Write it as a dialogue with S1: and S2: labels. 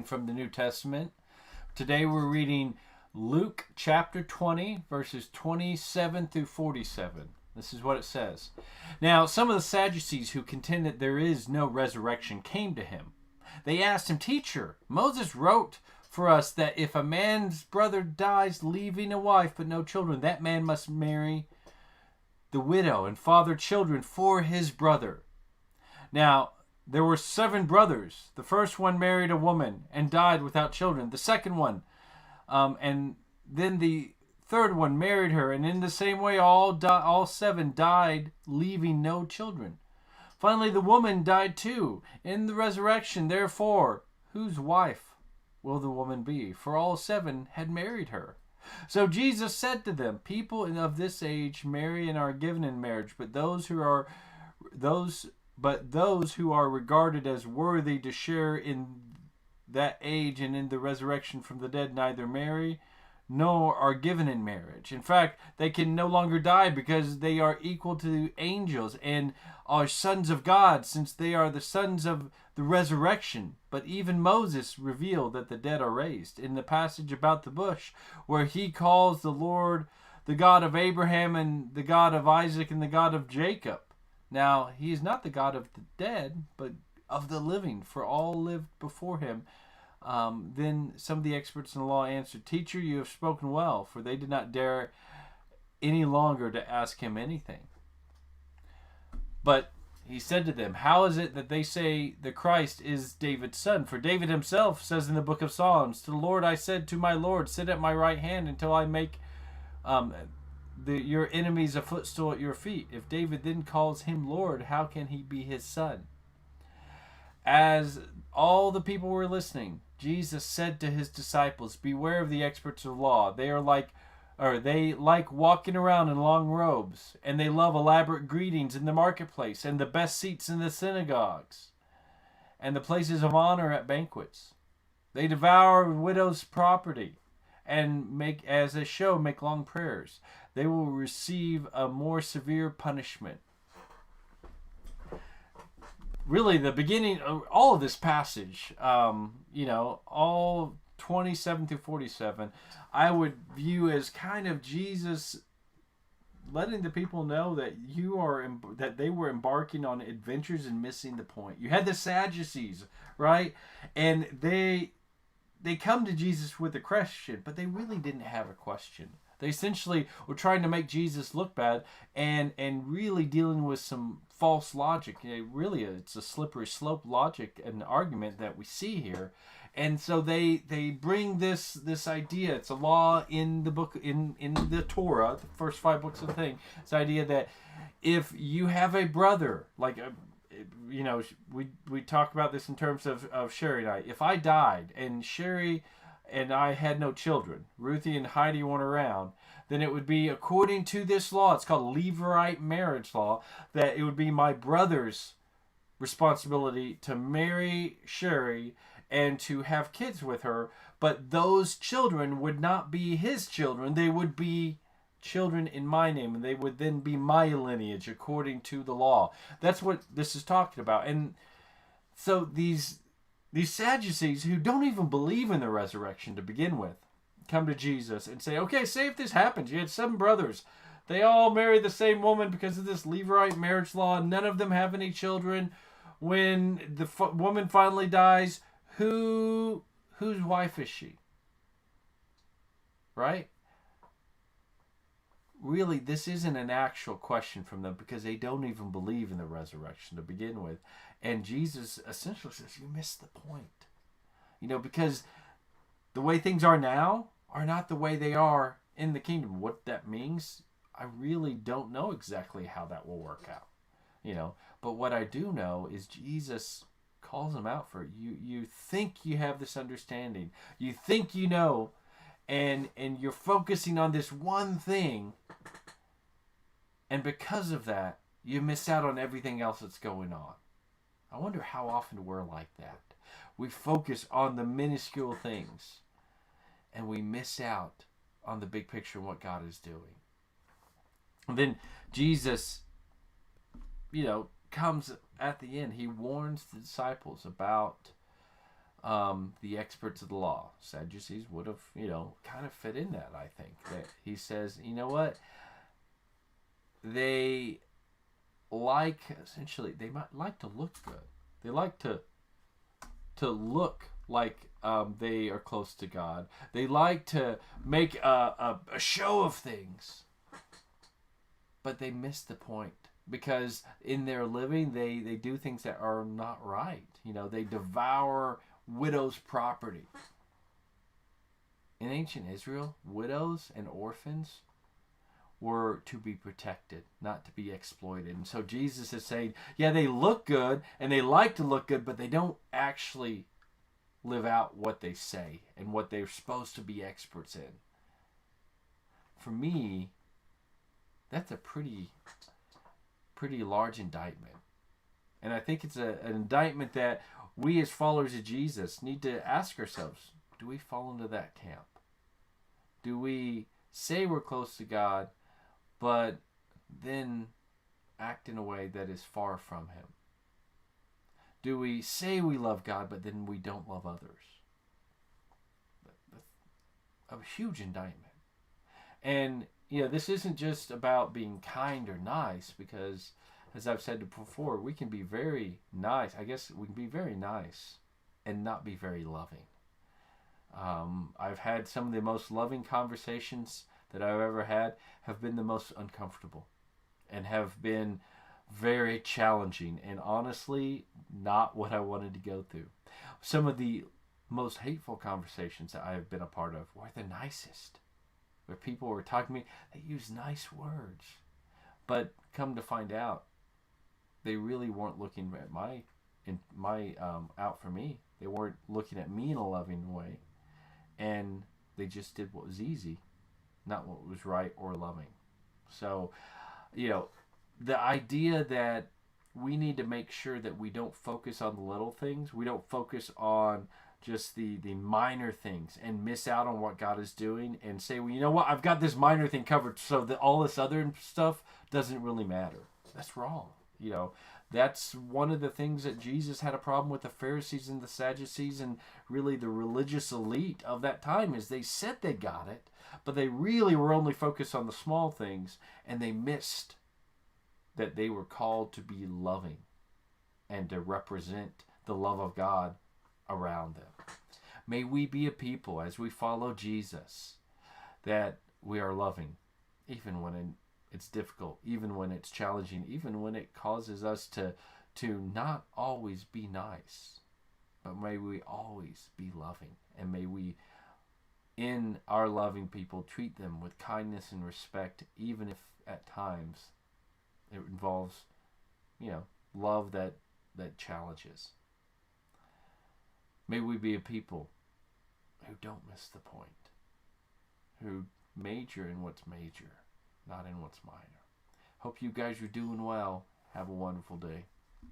S1: From the New Testament. Today we're reading Luke chapter 20, verses 27 through 47. This is what it says. Now, some of the Sadducees who contend that there is no resurrection came to him. They asked him, "Teacher, Moses wrote for us that if a man's brother dies leaving a wife but no children, that man must marry the widow and father children for his brother." Now, there were 7 brothers. The first one married a woman and died without children. The second one, and then the third one married her, and in the same way, all 7 died, leaving no children. Finally, the woman died too. In the resurrection, therefore, whose wife will the woman be? For all 7 had married her. So Jesus said to them, "People of this age marry and are given in marriage, but those who are regarded as worthy to share in that age and in the resurrection from the dead neither marry nor are given in marriage. In fact, they can no longer die because they are equal to angels and are sons of God, since they are the sons of the resurrection. But even Moses revealed that the dead are raised in the passage about the bush, where he calls the Lord the God of Abraham and the God of Isaac and the God of Jacob. Now, he is not the God of the dead, but of the living, for all lived before him." Then some of the experts in the law answered, "Teacher, you have spoken well," for they did not dare any longer to ask him anything. But he said to them, "How is it that they say the Christ is David's son? For David himself says in the book of Psalms, 'To the Lord I said to my Lord, sit at my right hand until I make your enemies a footstool at your feet.' If David then calls him Lord, how can he be his son?" As all the people were listening, Jesus said to his disciples, "Beware of the experts of law. They like walking around in long robes, and they love elaborate greetings in the marketplace, and the best seats in the synagogues, and the places of honor at banquets. They devour widows' property, and make long prayers. They will receive a more severe punishment." Really, the beginning of all of this passage, all 27 through 47, I would view as kind of Jesus letting the people know that that they were embarking on adventures and missing the point. You had the Sadducees, right? And they come to Jesus with a question, but they really didn't have a question. They essentially were trying to make Jesus look bad and really dealing with some false logic. Really, it's a slippery slope logic and argument that we see here. And so they bring this idea. It's a law in the book, in the Torah, the first 5 books of the thing. This idea that if you have a brother, we talk about this in terms of Sherry and I. If I died and Sherry and I had no children, Ruthie and Heidi weren't around, then it would be, according to this law, it's called Levirate marriage law, that it would be my brother's responsibility to marry Sherry and to have kids with her, but those children would not be his children. They would be children in my name, and they would then be my lineage according to the law. That's what this is talking about. And so these Sadducees, who don't even believe in the resurrection to begin with, come to Jesus and say, "Okay, say if this happens. You had 7 brothers. They all married the same woman because of this Levirate marriage law. None of them have any children. When the woman finally dies, whose wife is she?" Right? Really, this isn't an actual question from them because they don't even believe in the resurrection to begin with. And Jesus essentially says, you missed the point. Because the way things are now are not the way they are in the kingdom. What that means, I really don't know exactly how that will work out. But what I do know is Jesus calls them out for it. You think you have this understanding. You think you know, and you're focusing on this one thing. And because of that, you miss out on everything else that's going on. I wonder how often we're like that. We focus on the minuscule things, and we miss out on the big picture of what God is doing. And then Jesus, comes at the end. He warns the disciples about the experts of the law. Sadducees would have, kind of fit in that, I think. That he says, you know what? They they might like to look good. They like to look like they are close to God. They like to make a show of things. But they miss the point. Because in their living, they do things that are not right. They devour widows' property. In ancient Israel, widows and orphans were to be protected, not to be exploited. And so Jesus is saying, yeah, they look good and they like to look good, but they don't actually live out what they say and what they're supposed to be experts in. For me, that's a pretty large indictment. And I think it's an indictment that we as followers of Jesus need to ask ourselves, do we fall into that camp? Do we say we're close to God, but then act in a way that is far from Him? Do we say we love God, but then we don't love others? A huge indictment. And, this isn't just about being kind or nice, because, as I've said before, we can be very nice. I guess we can be very nice and not be very loving. I've had some of the most loving conversations that I've ever had have been the most uncomfortable and have been very challenging and honestly not what I wanted to go through. Some of the most hateful conversations that I have been a part of were the nicest, where people were talking to me, they used nice words, but come to find out, they really weren't looking at my out for me. They weren't looking at me in a loving way, and they just did what was easy, not what was right or loving. So, the idea that we need to make sure that we don't focus on the little things, we don't focus on just the minor things and miss out on what God is doing and say, well, you know what, I've got this minor thing covered so that all this other stuff doesn't really matter. That's wrong. That's one of the things that Jesus had a problem with the Pharisees and the Sadducees and really the religious elite of that time, is they said they got it, but they really were only focused on the small things, and they missed that they were called to be loving and to represent the love of God around them. May we be a people, as we follow Jesus, that we are loving, even when it's difficult, even when it's challenging, even when it causes us to not always be nice, but may we always be loving, and may we, in our loving people, treat them with kindness and respect, even if at times it involves, love that challenges. May we be a people who don't miss the point, who major in what's major, not in what's minor. Hope you guys are doing well. Have a wonderful day.